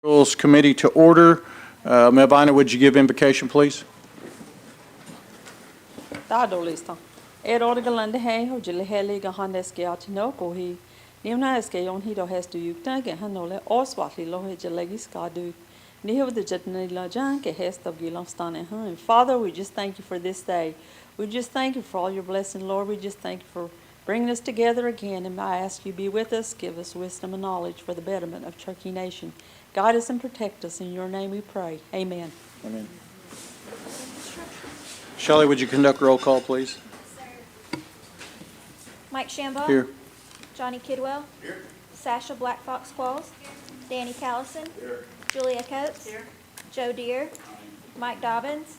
Rules Committee to order. Melvina, would you give invocation, please? Tado listo. Order galande hay ho jile heli ga handes ke atino ko hi. Nimna eske yon hido has to yukta ke hanole oswatli lo he jelegi skadu. Niho the jetni la jan ke has to gilon stane han. Father, we just thank you for this day. We just thank you for all your blessing, Lord. We just thank you for bringing us together again. And I ask you be with us, give us wisdom and knowledge for the betterment of Turkey Nation. Guide us and protect us. In your name we pray. Amen. Amen. Shelley, would you conduct roll call, please? Mike Shambaugh. Here. Johnny Kidwell. Here. Sasha Black Fox Qualls. Danny Callison. Here. Julia Coates. Here. Joe Deere. Mike Dobbins.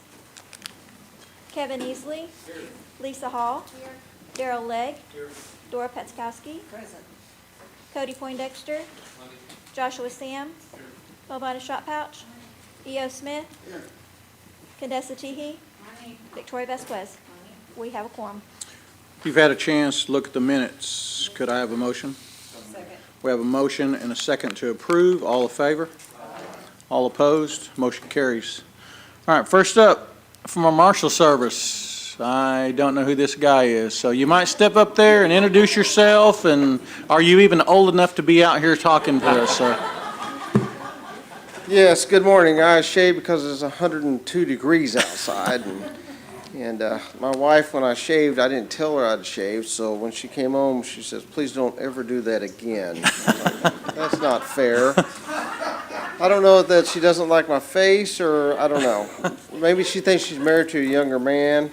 Kevin Easley. Here. Lisa Hall. Here. Daryl Legg. Here. Dora Petskowski. Present. Cody Poindexter. Joshua Sam. Here. Melvina Shotpouch. E.O. Smith. Here. Condessa Teehee. Victoria Vasquez. We have a quorum. You've had a chance to look at the minutes. Could I have a motion? Second. We have a motion and a second to approve. All in favor? All opposed? Motion carries. All right, first up from our Marshal Service. I don't know who this guy is, so you might step up there and introduce yourself, and are you even old enough to be out here talking to us, sir? Yes, good morning. I shaved because it's 102 degrees outside, and my wife, when I shaved, I didn't tell her I'd shaved, so when she came home, she says, "Please don't ever do that again." I'm like, that's not fair. I don't know that she doesn't like my face, or I don't know. Maybe she thinks she's married to a younger man.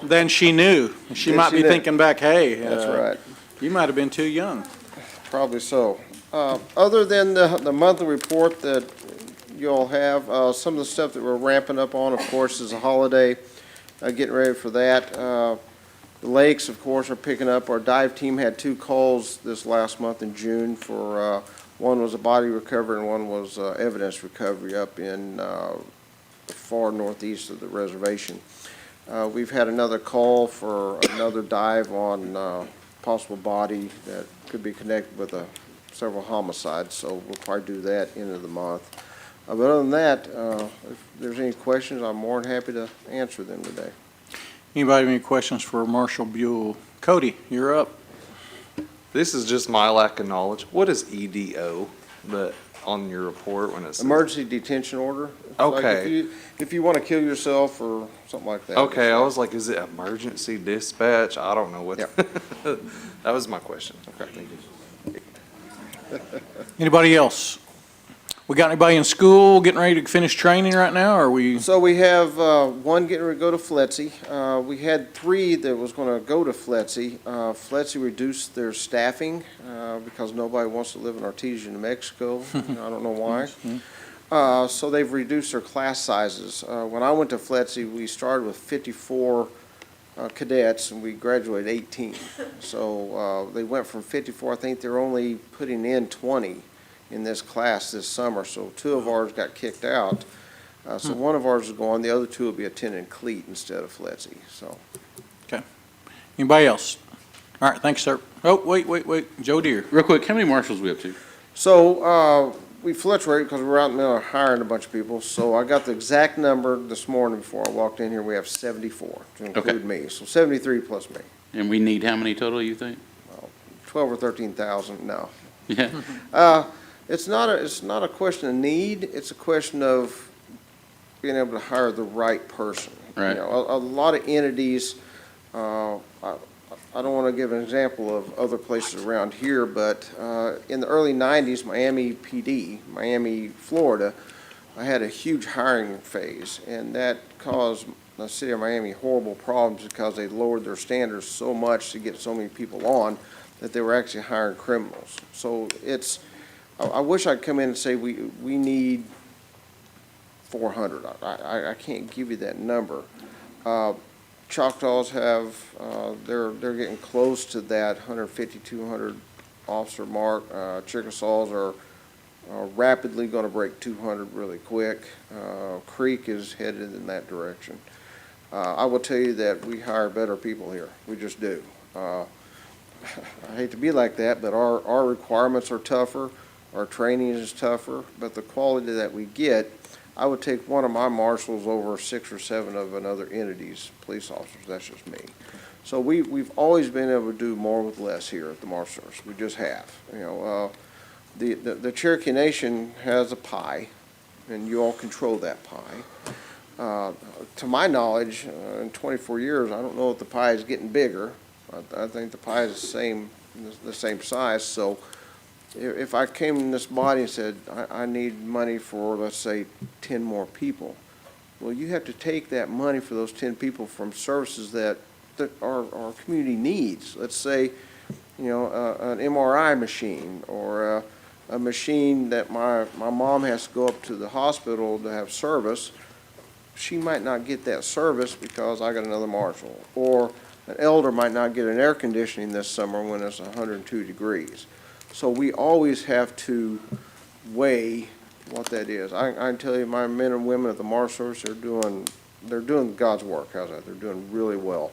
Then she knew. She Then might she be knew. thinking back, hey, That's right. you might have been too young. Probably so. Other than the monthly report that you all have, some of the stuff that we're ramping up on, of course, is a holiday, getting ready for that. The lakes, of course, are picking up. Our dive team had 2 calls this last month in June for, one was a body recovery and one was evidence recovery up in the far northeast of the reservation. We've had another call for another dive on possible body that could be connected with several homicides, so we'll probably do that end of the month. But other than that, if there's any questions, I'm more than happy to answer them today. Anybody have any questions for Marshal Buell? Cody, you're up. This is just my lack of knowledge. What is EDO that on your report when it's Emergency detention order. It's like Okay. if you want to kill yourself or something like that. Okay, I was like, is it emergency dispatch? I don't know what. Yep. That was my question. Okay. Thank you. Anybody else? We got anybody in school getting ready to finish training right now, or are we? So we have one getting ready to go to FLETC. We had 3 that was going to go to FLETC. FLETC reduced their staffing because nobody wants to live in Artesia, New Mexico. I don't know why. So they've reduced their class sizes. When I went to FLETC, we started with 54 cadets, and we graduated 18. So they went from 54. I think they're only putting in 20 in this class this summer. So 2 of ours got kicked out. So one of ours is going. The other 2 will be attending CLEAT instead of FLETC. So. Okay. Anybody else? All right, thanks, sir. Oh, wait. Joe Deere. Real quick, how many marshals we up to? So we fluctuated because we're out in the middle of hiring a bunch of people. So I got the exact number this morning before I walked in here. We have 74 to include me. So 73 plus me. And we need how many total, you think? 12 or 13,000, no. Yeah. It's not a question of need. It's a question of being able to hire the right person. Right. You know, a lot of entities, I don't want to give an example of other places around here, but in the early 90s, Miami PD, Miami, Florida, I had a huge hiring phase, and that caused the city of Miami horrible problems because they lowered their standards so much to get so many people on that they were actually hiring criminals. So I wish I'd come in and say we need 400. I can't give you that number. Choctaws have, they're getting close to that 150, 200 officer mark. Chickasaws are rapidly going to break 200 really quick. Creek is headed in that direction. I will tell you that we hire better people here. We just do. I hate to be like that, but our requirements are tougher. our training is tougher, but the quality that we get, I would take one of my marshals over 6 or 7 of another entity's police officers. That's just me. So we've always been able to do more with less here at the Marshal Service. We just have. The Cherokee Nation has a pie, and you all control that pie. To my knowledge, in 24 years, I don't know if the pie is getting bigger. I think the pie is the same size. So if I came in this body and said, I need money for, let's say, 10 more people, well, you have to take that money for those 10 people from services that our community needs. Let's say, an MRI machine or a machine that my mom has to go up to the hospital to have service. She might not get that service because I got another marshal. Or an elder might not get an air conditioning this summer when it's 102 degrees. So we always have to weigh what that is. I can tell you, my men and women at the Marshal Service they're doing God's work. How's that? They're doing really well.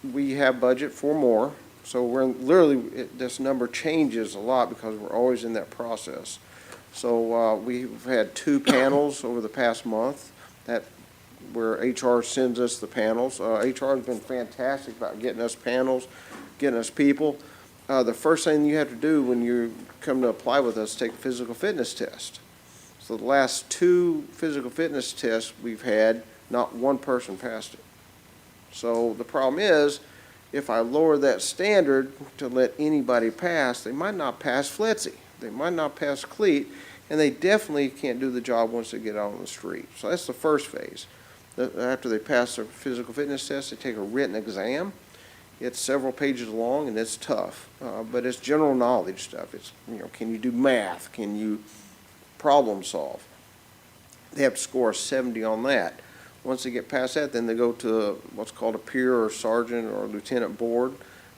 We have budget for more, so we're literally, this number changes a lot because we're always in that process. So we've had 2 panels over the past month where HR sends us the panels. HR has been fantastic about getting us panels, getting us people. The first thing you have to do when you come to apply with us is take a physical fitness test. So the last 2 physical fitness tests we've had, not one person passed it. So the problem is, if I lower that standard to let anybody pass, they might not pass FLETC, they might not pass CLEAT, and they definitely can't do the job once they get out on the street. So that's the first phase. After they pass their physical fitness test, they take a written exam. It's several pages long and it's tough, but it's general knowledge stuff. It's, can you do math? Can you problem solve? They have to score a 70 on that. Once they get past that, then they go to what's called a peer or sergeant or lieutenant board,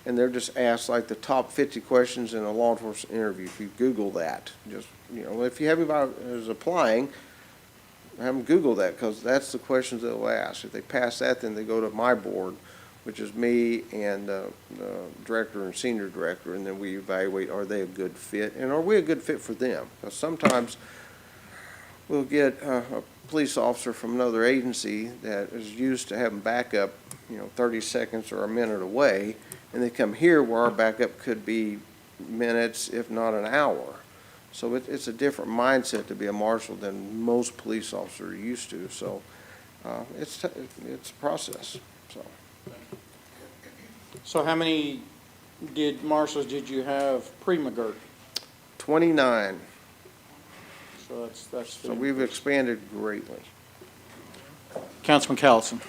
and they're just asked like the top 50 questions in a law enforcement interview. If you Google that, just, if you have anybody who's applying, have them Google that, because that's the questions they'll ask. If they pass that, then they go to my board, which is me and the director and senior director, and then we evaluate, are they a good fit, and are we a good fit for them? Because sometimes we'll get a police officer from another agency that is used to having backup, 30 seconds or a minute away, and they come here where our backup could be minutes, if not an hour. So it's a different mindset to be a marshal than most police officers are used to. So it's a process. So how many marshals did you have pre-McGirt? 29. So that's. So we've expanded greatly. Councilman Callison.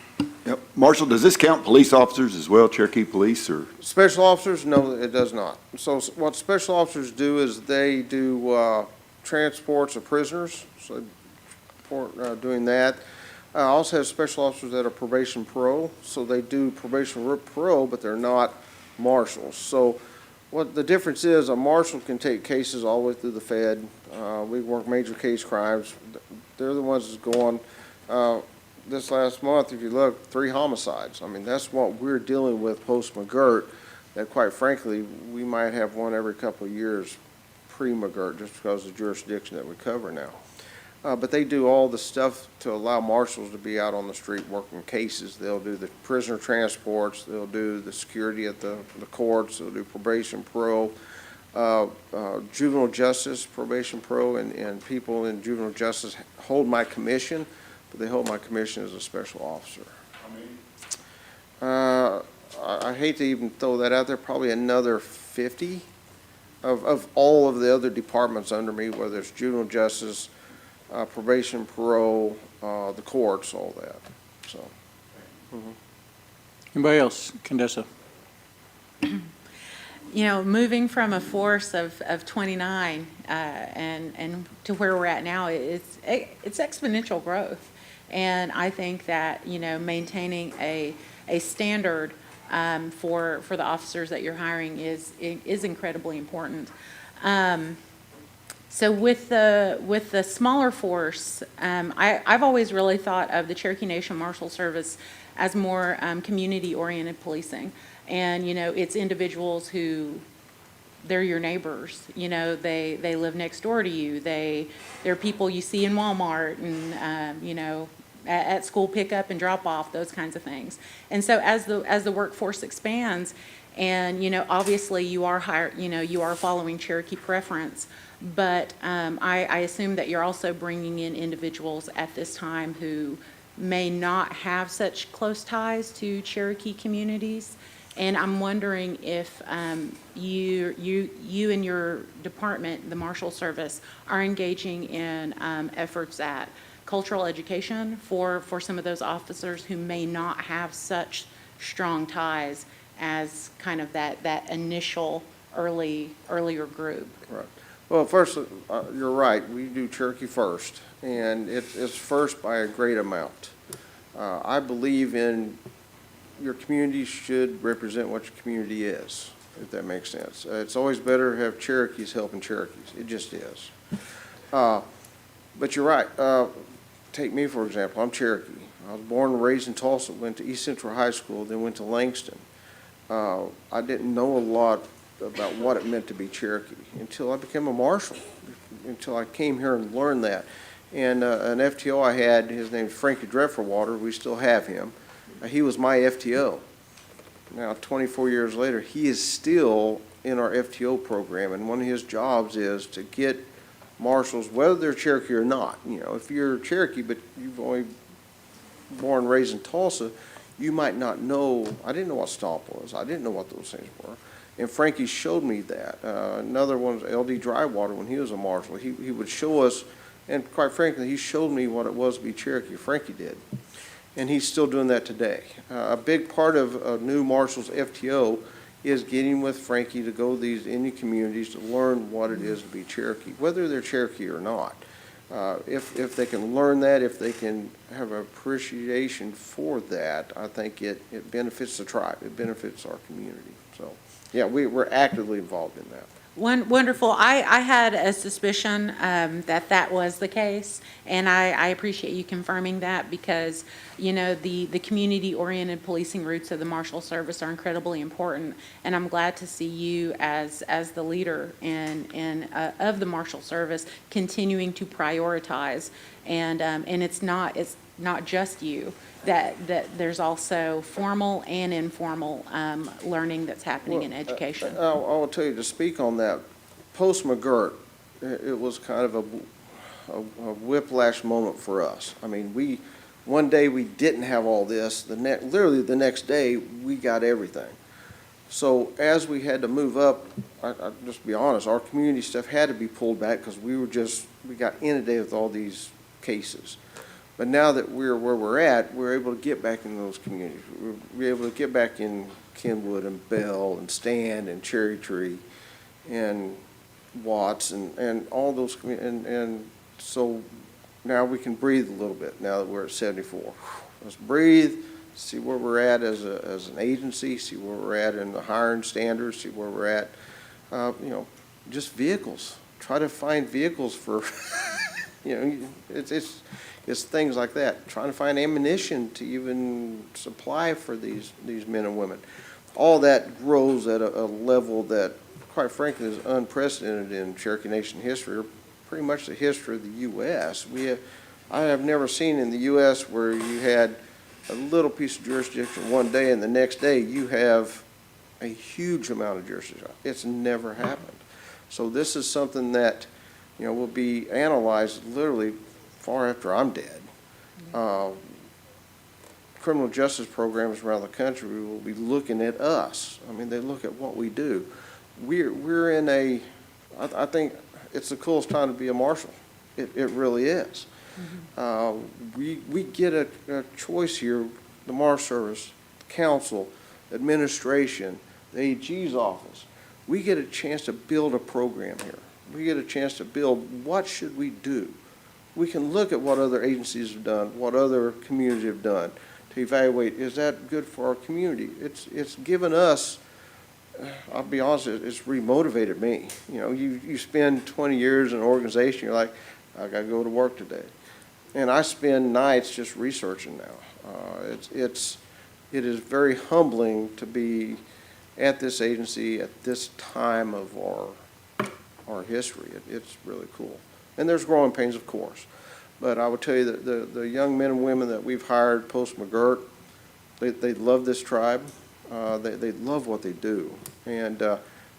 Yep. Marshal, does this count police officers as well, Cherokee Police, or? Special officers, no, it does not. So what special officers do is they do transports of prisoners, so doing that. I also have special officers that are probation parole, so they do probation parole, but they're not marshals. So what the difference is, a marshal can take cases all the way through the Fed. We work major case crimes. They're the ones that's going. This last month, if you look, 3 homicides. I mean, that's what we're dealing with post-McGirt, that quite frankly, we might have one every couple of years pre-McGirt just because of the jurisdiction that we cover now. But they do all the stuff to allow marshals to be out on the street working cases. They'll do the prisoner transports, they'll do the security at the courts, they'll do probation parole, juvenile justice, probation parole, and people in juvenile justice hold my commission, but they hold my commission as a special officer. I hate to even throw that out there, probably another 50 of all of the other departments under me, whether it's juvenile justice, probation, parole, the courts, all that, so. Anybody else? Condessa. Moving from a force of 29 and to where we're at now, it's exponential growth. And I think that, maintaining a standard for the officers that you're hiring is incredibly important. So with the smaller force, I've always really thought of the Cherokee Nation Marshal Service as more community-oriented policing. And, it's individuals who they're your neighbors, you know, they live next door to you, they're people you see in Walmart and, you know, at school pickup and drop off, those kinds of things. And so as the workforce expands, and, you know, obviously you are following Cherokee preference, but I assume that you're also bringing in individuals at this time who may not have such close ties to Cherokee communities. And I'm wondering if you and your department, the Marshal Service, are engaging in efforts at cultural education for some of those officers who may not have such strong ties as kind of that initial earlier group. Right. Well, first, you're right, we do Cherokee first, and it's first by a great amount. I believe in your community should represent what your community is, if that makes sense. It's always better to have Cherokees helping Cherokees, it just is. But you're right, take me for example, I'm Cherokee. I was born and raised in Tulsa, went to East Central High School, then went to Langston. I didn't know a lot about what it meant to be Cherokee until I became a marshal, until I came here and learned that. And an FTO I had, his name's Frankie Drefferwater, we still have him. He was my FTO. Now, 24 years later, he is still in our FTO program, and one of his jobs is to get marshals, whether they're Cherokee or not. You know, if you're Cherokee, but you've only born and raised in Tulsa, you might not know. I didn't know what stomp was. I didn't know what those things were. And Frankie showed me that. Another one was L.D. Drywater when he was a marshal. He would show us, and quite frankly, he showed me what it was to be Cherokee. Frankie did. And he's still doing that today. A big part of a new marshal's FTO is getting with Frankie to go to these Indian communities to learn what it is to be Cherokee, whether they're Cherokee or not. If they can learn that, if they can have an appreciation for that, I think it benefits the tribe. It benefits our community. So, yeah, we're actively involved in that. Wonderful. I had a suspicion that was the case, and I appreciate you confirming that because, you know, the community-oriented policing roots of the Marshal Service are incredibly important, and I'm glad to see you as the leader of the Marshal Service continuing to prioritize, and it's not just you. That there's also formal and informal learning that's happening in education. I will tell you, to speak on that, post-McGirt, it was kind of a whiplash moment for us. I mean, one day we didn't have all this, literally the next day, we got everything. So as we had to move up, I'll just be honest, our community stuff had to be pulled back because we got inundated with all these cases. But now that we're where we're at, we're able to get back in those communities. We're able to get back in Kenwood and Bell and Stand and Cherry Tree and Watts and all those communities. And so now we can breathe a little bit now that we're at 74. Let's breathe, see where we're at as an agency, see where we're at in the hiring standards, see where we're at, you know, just vehicles. Try to find vehicles for, you know, it's things like that. Trying to find ammunition to even supply for these men and women. All that grows at a level that, quite frankly, is unprecedented in Cherokee Nation history, or pretty much the history of the U.S. I have never seen in the U.S. where you had a little piece of jurisdiction one day and the next day you have a huge amount of jurisdiction. It's never happened. So this is something that, you know, will be analyzed literally far after I'm dead. Criminal justice programs around the country will be looking at us. I mean, they look at what we do. We're in I think it's the coolest time to be a marshal. It really is. Mm-hmm. We get a choice here, the Marshal Service, the council, administration, the AG's office. We get a chance to build a program here. We get a chance to build what should we do. We can look at what other agencies have done, what other communities have done, to evaluate, is that good for our community? It's given us, I'll be honest, it's remotivated me. You know, you spend 20 years in an organization, you're like, I gotta go to work today. And I spend nights just researching now. It is very humbling to be at this agency at this time of our history. It's really cool. And there's growing pains, of course. But I would tell you that the young men and women that we've hired post-McGirt, they love this tribe. They love what they do. And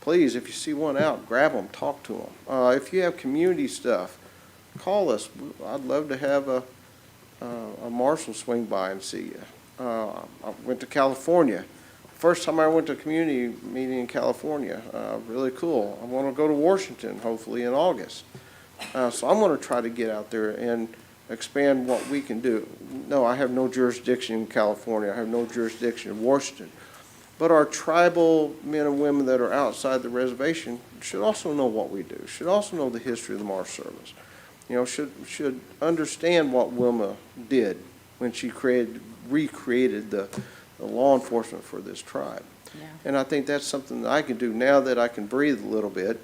please, if you see one out, grab them, talk to them. If you have community stuff, call us. I'd love to have a marshal swing by and see you. I went to California. First time I went to a community meeting in California, really cool. I want to go to Washington, hopefully in August. So I'm going to try to get out there and expand what we can do. No, I have no jurisdiction in California. I have no jurisdiction in Washington. But our tribal men and women that are outside the reservation should also know what we do, should also know the history of the Marshal Service. You know, should understand what Wilma did when she recreated the law enforcement for this tribe. Yeah. And I think that's something that I can do now that I can breathe a little bit,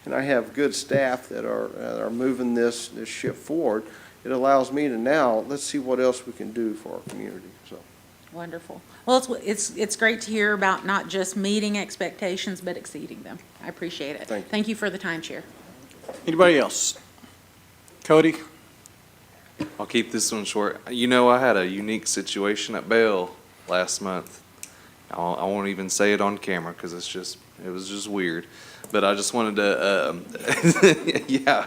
and I have good staff that are moving this ship forward. It allows me to now, let's see what else we can do for our community, so. Wonderful. Well, it's great to hear about not just meeting expectations, but exceeding them. I appreciate it. Thank you. Thank you for the time, Chair. Anybody else? Cody? I'll keep this one short. You know, I had a unique situation at Bell last month. I won't even say it on camera because it was just weird. But I just wanted to, yeah.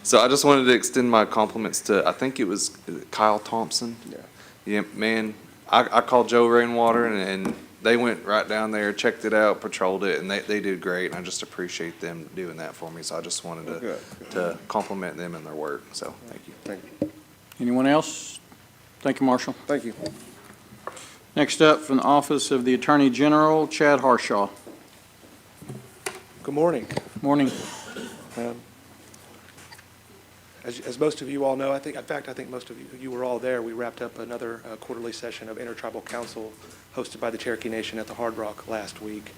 So I just wanted to extend my compliments to, I think it was Kyle Thompson. Yeah. Yeah, man, I called Joe Rainwater and they went right down there, checked it out, patrolled it, and they did great. And I just appreciate them doing that for me. So I just wanted to compliment them and their work. So thank you. Thank you. Anyone else? Thank you, Marshall. Thank you. Next up, from the Office of the Attorney General, Chad Harshaw. Good morning. Morning. As most of you all know, I think most of you were all there. We wrapped up another quarterly session of Intertribal Council hosted by the Cherokee Nation at the Hard Rock last week.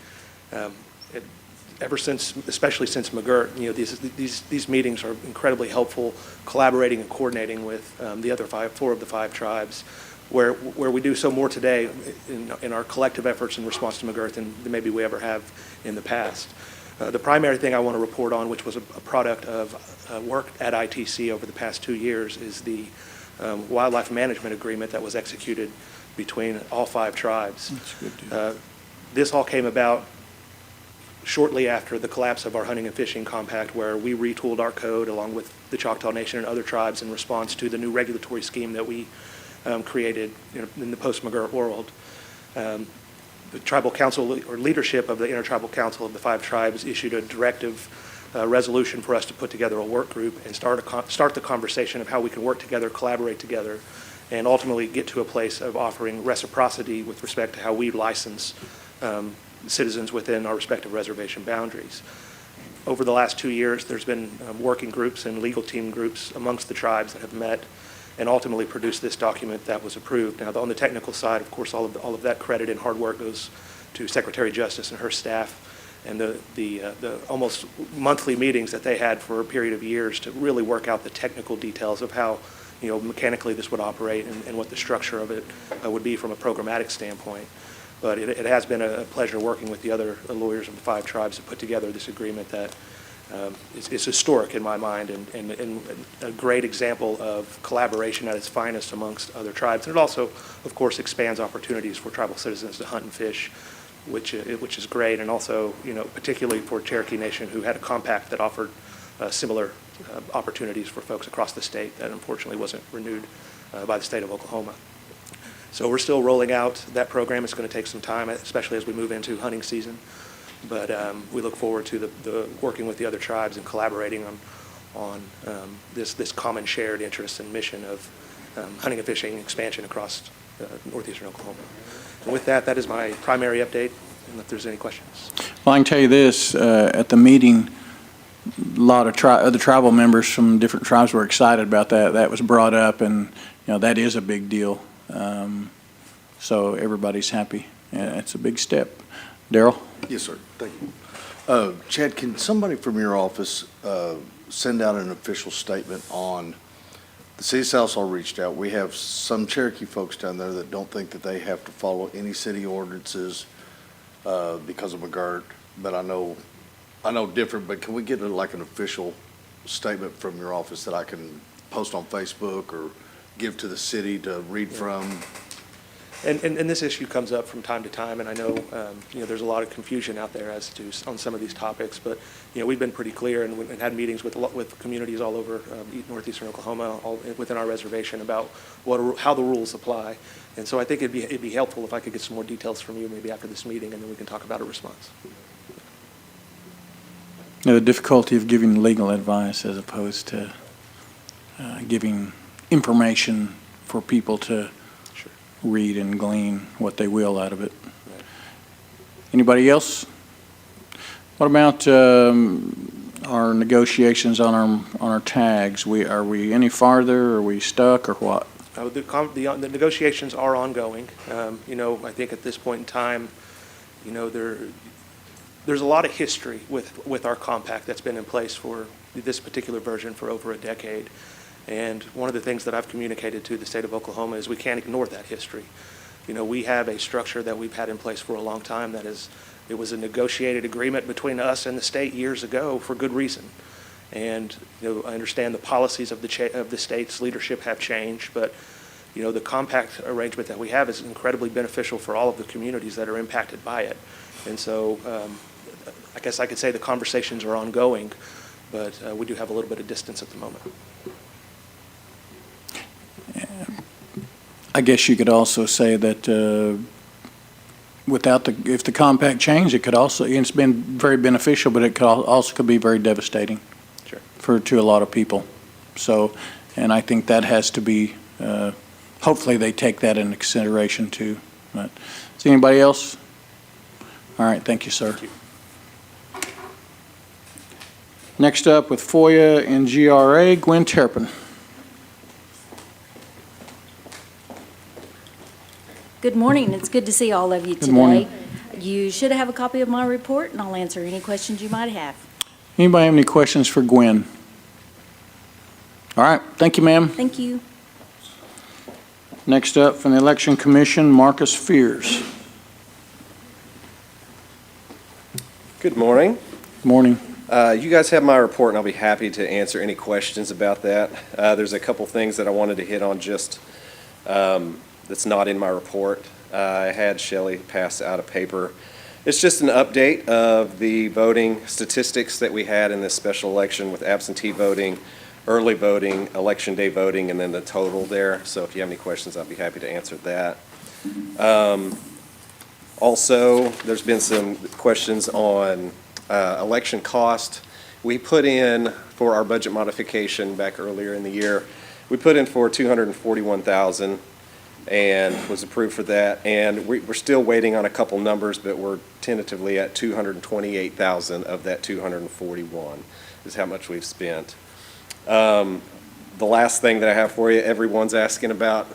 Ever since, especially since McGirt, you know, these meetings are incredibly helpful, collaborating and coordinating with the other four of the five tribes, where we do so more today in our collective efforts in response to McGirt than maybe we ever have in the past. The primary thing I want to report on, which was a product of work at ITC over the past 2 years, is the wildlife management agreement that was executed between all five tribes. That's a good deal. This all came about shortly after the collapse of our hunting and fishing compact, where we retooled our code along with the Choctaw Nation and other tribes in response to the new regulatory scheme that we created in the post-McGirt world. The tribal council or leadership of the Intertribal Council of the five tribes issued a directive resolution for us to put together a work group and start the conversation of how we can work together, collaborate together, and ultimately get to a place of offering reciprocity with respect to how we license citizens within our respective reservation boundaries. Over the last 2 years, there's been working groups and legal team groups amongst the tribes that have met and ultimately produced this document that was approved. Now, on the technical side, of course, all of that credit and hard work goes to Secretary Justice and her staff, and the almost monthly meetings that they had for a period of years to really work out the technical details of how, mechanically this would operate and what the structure of it would be from a programmatic standpoint. But it has been a pleasure working with the other lawyers of the five tribes to put together this agreement that it's historic in my mind and a great example of collaboration at its finest amongst other tribes. And it also, of course, expands opportunities for tribal citizens to hunt and fish, which is great. And also, particularly for Cherokee Nation, who had a compact that offered similar opportunities for folks across the state that unfortunately wasn't renewed by the state of Oklahoma. So we're still rolling out that program. It's going to take some time, especially as we move into hunting season. But we look forward to the working with the other tribes and collaborating on this common shared interest and mission of hunting and fishing expansion across northeastern Oklahoma. And with that is my primary update, and if there's any questions. Well, I can tell you this, at the meeting, a lot of other tribal members from different tribes were excited about that. That was brought up, and that is a big deal. So everybody's happy. Yeah, it's a big step. Darrell? Yes, sir. Thank you. Chad, can somebody from your office send out an official statement on the city of Southall reached out. We have some Cherokee folks down there that don't think that they have to follow any city ordinances because of McGirt, but I know different, but can we get like an official statement from your office that I can post on Facebook or give to the city to read from? And this issue comes up from time to time, and I know, there's a lot of confusion out there as to, on some of these topics, but, we've been pretty clear and had meetings with communities all over northeastern Oklahoma, all within our reservation about how the rules apply. And so I think it'd be helpful if I could get some more details from you maybe after this meeting, and then we can talk about a response. The difficulty of giving legal advice as opposed to giving information for people to Sure. read and glean what they will out of it. Anybody else? What about our negotiations on our tags? Are we any farther? Are we stuck or what? The negotiations are ongoing. I think at this point in time, there's a lot of history with our compact that's been in place for this particular version for over a decade. And one of the things that I've communicated to the state of Oklahoma is we can't ignore that history. We have a structure that we've had in place for a long time it was a negotiated agreement between us and the state years ago for good reason. And, I understand the policies of the state's leadership have changed, but, the compact arrangement that we have is incredibly beneficial for all of the communities that are impacted by it. And so, I guess I could say the conversations are ongoing, but we do have a little bit of distance at the moment. I guess you could also say that if the compact changed, it could also, it's been very beneficial, but it could be very devastating. Sure. To a lot of people. So, and I think that has to be, hopefully they take that into consideration too. But, is anybody else? All right, thank you, sir. Thank you. Next up with Foya and GR, Gwen Terrapin. Good morning. It's good to see all of you today. morning. You should have a copy of my report, and I'll answer any questions you might have. Anybody have any questions for Gwen? All right, thank you, ma'am. Thank you. Next up from the Election Commission, Marcus Fears. Good morning. Morning. You guys have my report, and I'll be happy to answer any questions about that. There's a couple things that I wanted to hit on just that's not in my report. I had Shelley pass out a paper. It's just an update of the voting statistics that we had in this special election with absentee voting, early voting, election day voting, and then the total there. So if you have any questions, I'll be happy to answer that. Also, there's been some questions on election cost. We put in for our budget modification back earlier in the year, we put in for $241,000 and was approved for that. And we're still waiting on a couple numbers, but we're tentatively at $228,000 of that $241 is how much we've spent. The last thing that I have for you, everyone's asking about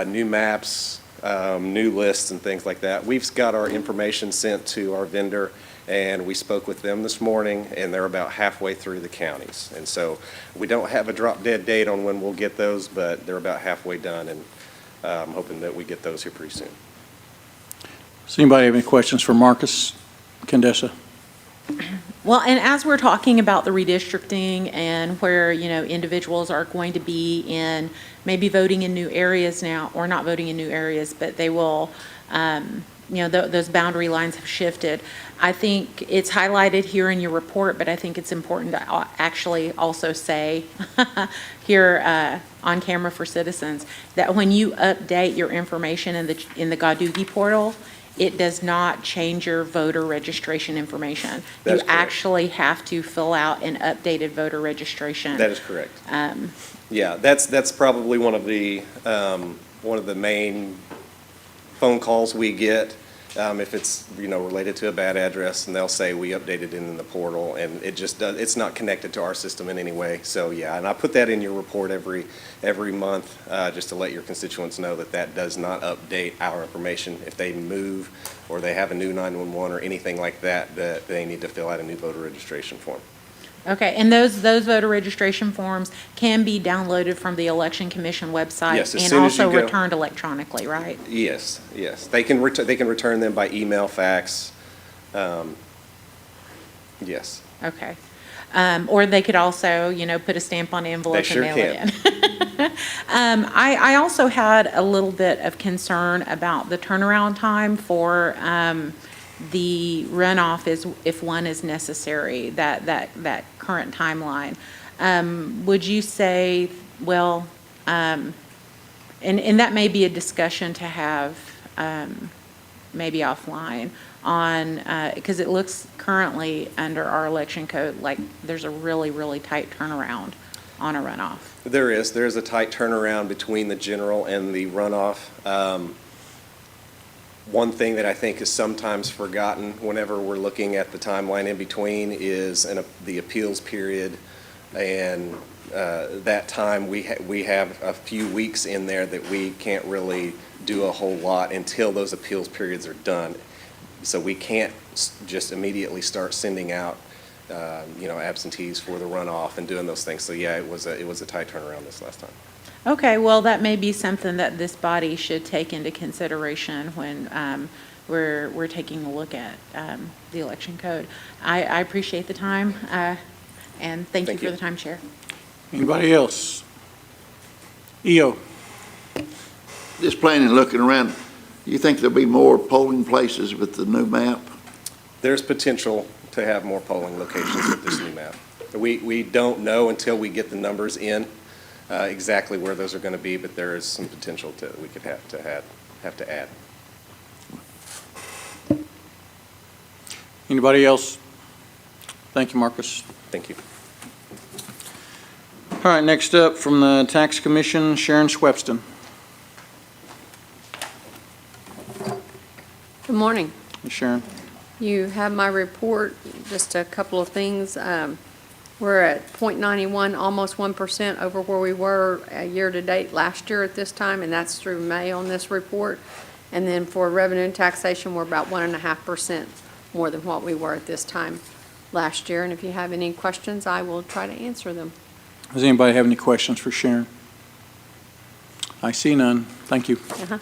new maps, new lists and things like that. We've got our information sent to our vendor, and we spoke with them this morning, and they're about halfway through the counties. And so we don't have a drop dead date on when we'll get those, but they're about halfway done, and I'm hoping that we get those here pretty soon. Does anybody have any questions for Marcus? Candace? Well, and as we're talking about the redistricting and where, individuals are going to be in maybe voting in new areas now, or not voting in new areas, but they will, those boundary lines have shifted. I think it's highlighted here in your report, but I think it's important to actually also say here on camera for citizens that when you update your information in the Gadugi portal, it does not change your voter registration information. That's you correct. actually have to fill out an updated voter registration. That is correct. Yeah, that's probably one of the main phone calls we get. If it's, related to a bad address, and they'll say we updated it in the portal, and it's not connected to our system in any way. So, yeah, and I put that in your report every month, just to let your constituents know that does not update our information. If they move or they have a new 911 or anything like that, that they need to fill out a new voter registration form. Okay, and those voter registration forms can be downloaded from the Election Commission website? Yes, as soon as you And go. also returned electronically, right? Yes, yes. They can return them by email, fax. Yes. Okay. Or they could also, put a stamp on the envelope and sure mail it in. I also had a little bit of concern about the turnaround time for the runoff if one is necessary, that current timeline. Would you say, well, and that may be a discussion to have maybe offline on, because it looks currently under our election code like there's a really, really tight turnaround on a runoff. There is a tight turnaround between the general and the runoff. One thing that I think is sometimes forgotten whenever we're looking at the timeline in between is the appeals period. And that time, we have a few weeks in there that we can't really do a whole lot until those appeals periods are done. So we can't just immediately start sending out, absentees for the runoff and doing those things. So yeah, it was a tight turnaround this last time. Okay, well, that may be something that this body should take into consideration when we're taking a look at the election code. I appreciate the time, and thank you for the time, Chair. Anybody else? EO? Just planning, looking around, you think there'll be more polling places with the new map? There's potential to have more polling locations with this new map. We don't know until we get the numbers in exactly where those are going to be, but there is some potential we could have to add. Anybody else? Thank you, Marcus. Thank you. All right, next up from the Tax Commission, Sharon Swepston. Good morning. Hey, Sharon. You have my report, just a couple of things. We're at .91, almost 1% over where we were year-to-date last year at this time, and that's through May on this report. And then for revenue and taxation, we're about 1.5% more than what we were at this time last year. And if you have any questions, I will try to answer them. Does anybody have any questions for Sharon? I see none. Thank you. Uh-huh.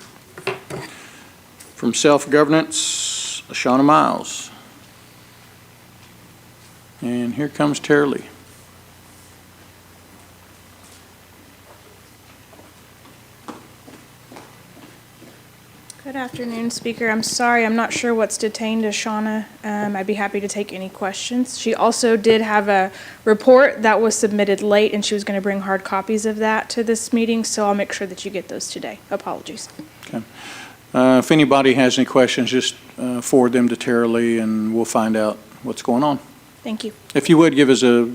From Self-Governance, Shauna Miles. And here comes Tara Lee. Good afternoon, Speaker. I'm sorry, I'm not sure what's detained Shauna. I'd be happy to take any questions. She also did have a report that was submitted late, and she was going to bring hard copies of that to this meeting, so I'll make sure that you get those today. Apologies. Okay. If anybody has any questions, just forward them to Tara Lee, and we'll find out what's going on. Thank you. If you would, give us let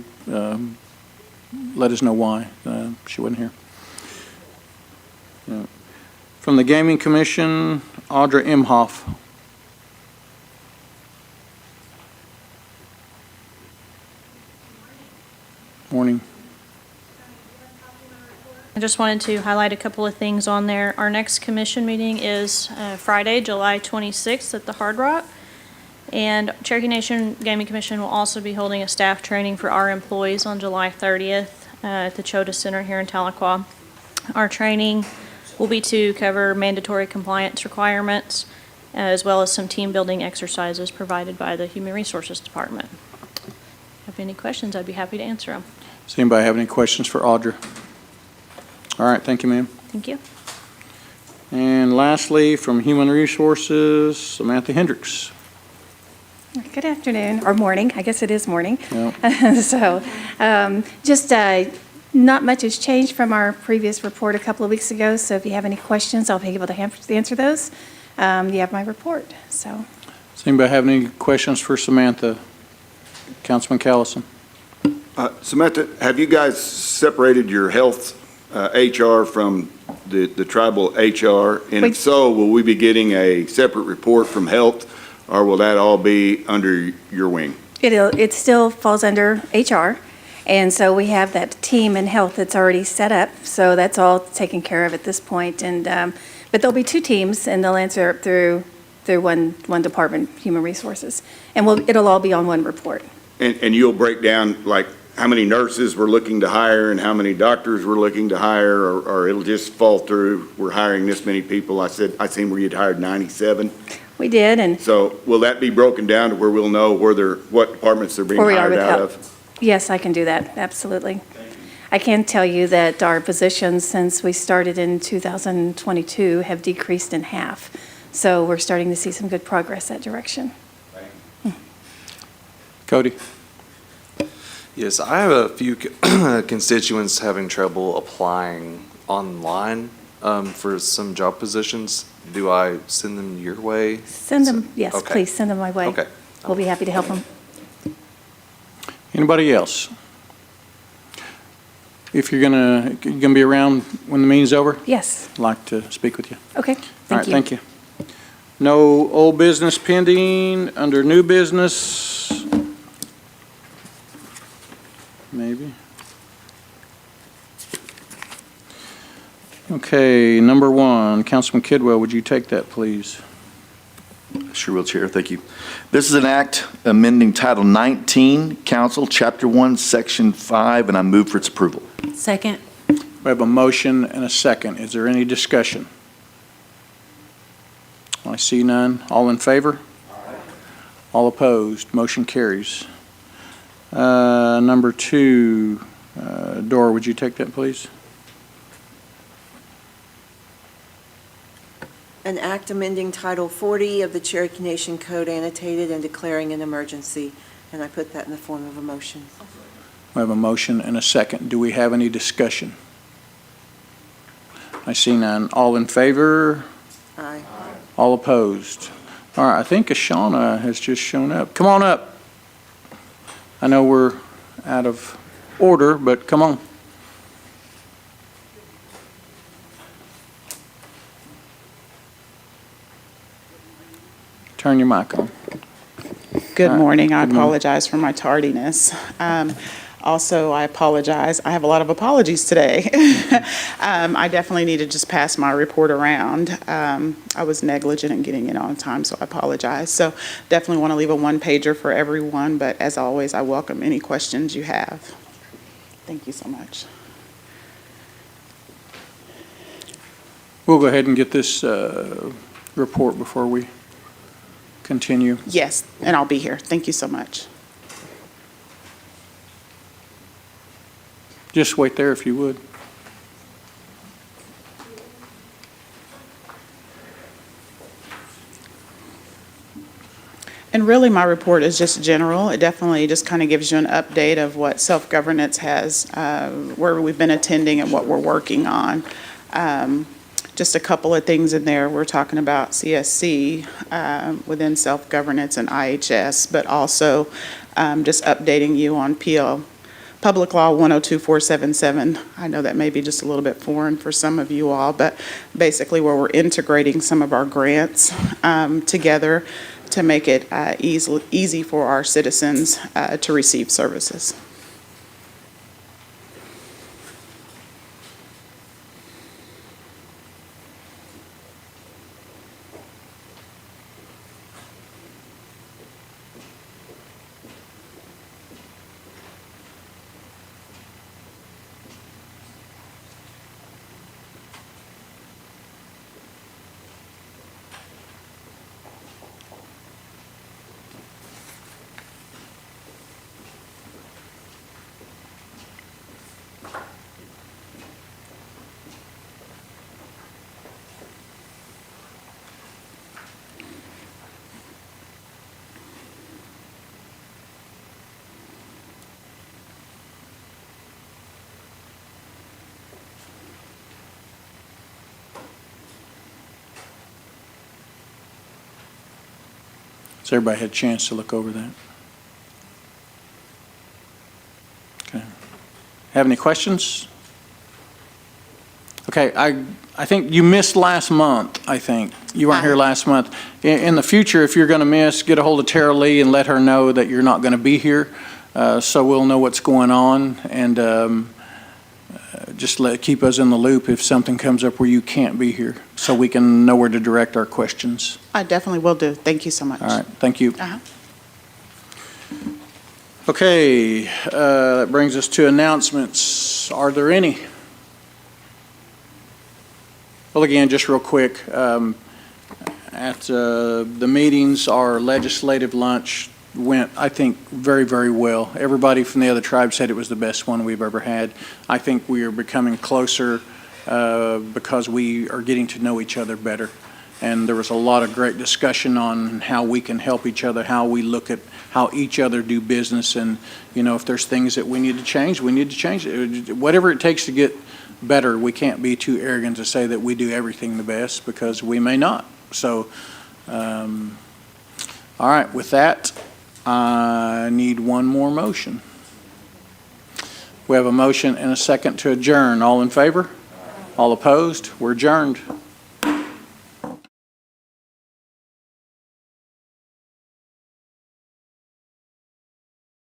us know why she wasn't here. From the Gaming Commission, Audra Imhoff. Morning. I just wanted to highlight a couple of things on there. Our next commission meeting is Friday, July 26th at the Hard Rock. And Cherokee Nation Gaming Commission will also be holding a staff training for our employees on July 30th at the Chota Center here in Tahlequah. Our training will be to cover mandatory compliance requirements as well as some team building exercises provided by the Human Resources Department. If you have any questions, I'd be happy to answer them. Does anybody have any questions for Audra? All right, thank you, ma'am. Thank you. And lastly, from Human Resources, Samantha Hendricks. Good afternoon, or morning. I guess it is morning. Yep. So, just not much has changed from our previous report a couple of weeks ago, so if you have any questions, I'll be able to answer those. You have my report, so. Does anybody have any questions for Samantha? Councilman Callison. Samantha, have you guys separated your health HR from the tribal HR? And if so, will we be getting a separate report from health, or will that all be under your wing? It still falls under HR, and so we have that team in health that's already set up, so that's all taken care of at this point. And but there'll be two teams, and they'll answer through one department, Human Resources, and it'll all be on one report. And you'll break down, like, how many nurses we're looking to hire and how many doctors we're looking to hire, or it'll just fall through, we're hiring this many people? I seen where you'd hired 97. We did, and So will that be broken down to where we'll know what departments they're being where we are hired with out help. of? Yes, I can do that, absolutely. I can tell you that our positions, since we started in 2022, have decreased in half. So we're starting to see some good progress that direction. Cody? Yes, I have a few constituents having trouble applying online for some job positions. Do I send them your way? Send them, yes, Okay. please, send them my way. Okay. We'll be happy to help them. Anybody else? If you're gonna be around when the meeting's over, Yes, I'd like to speak with you. okay, All thank right, you. thank you. No old business pending, under new business? Maybe. Okay, number one, Councilman Kidwell, would you take that, please? Sure will, Chair. Thank you. This is an act amending Title 19, Council, Chapter 1, Section 5, and I move for its approval. Second. We have a motion and a second. Is there any discussion? I see none. All in favor? All opposed? Motion carries. Number two, Dora, would you take that, please? An act amending Title 40 of the Cherokee Nation Code annotated and declaring an emergency, and I put that in the form of a motion. We have a motion and a second. Do we have any discussion? I see none. All in favor? Aye. All opposed? All right, I think Ashana has just shown up. Come on up. I know we're out of order, but come on. Turn your mic on. Good morning. I Good morning. apologize for my tardiness. Also, I apologize. I have a lot of apologies today. I definitely need to just pass my report around. I was negligent in getting it on time, so I apologize. So definitely want to leave a one-pager for everyone, but as always, I welcome any questions you have. Thank you so much. We'll go ahead and get this report before we continue. Yes, and I'll be here. Thank you so much. Just wait there if you would. And really, my report is just general. It definitely just kind of gives you an update of what self-governance has, where we've been attending and what we're working on. Just a couple of things in there. We're talking about CSC within self-governance and IHS, but also just updating you on Public Law 102477. I know that may be just a little bit foreign for some of you all, but basically where we're integrating some of our grants together to make it easy for our citizens to receive services. Has everybody had a chance to look over that? Okay. Have any questions? Okay, I think you missed last month, I think. You weren't here last month. In the future, if you're going to miss, get a hold of Tara Lee and let her know that you're not going to be here, so we'll know what's going on, and just keep us in the loop if something comes up where you can't be here, so we can know where to direct our questions. I definitely will do. Thank you so much. All right, thank you. Okay, that brings us to announcements. Are there any? Well, again, just real quick, at the meetings, our legislative lunch went, I think, very, very well. Everybody from the other tribes said it was the best one we've ever had. I think we are becoming closer because we are getting to know each other better. And there was a lot of great discussion on how we can help each other, how we look at how each other do business, and, you know, if there's things that we need to change, we need to change it. Whatever it takes to get better, we can't be too arrogant to say that we do everything the best, because we may not. So, all right, with that, I need one more motion. We have a motion and a second to adjourn. All in favor? All opposed? We're adjourned.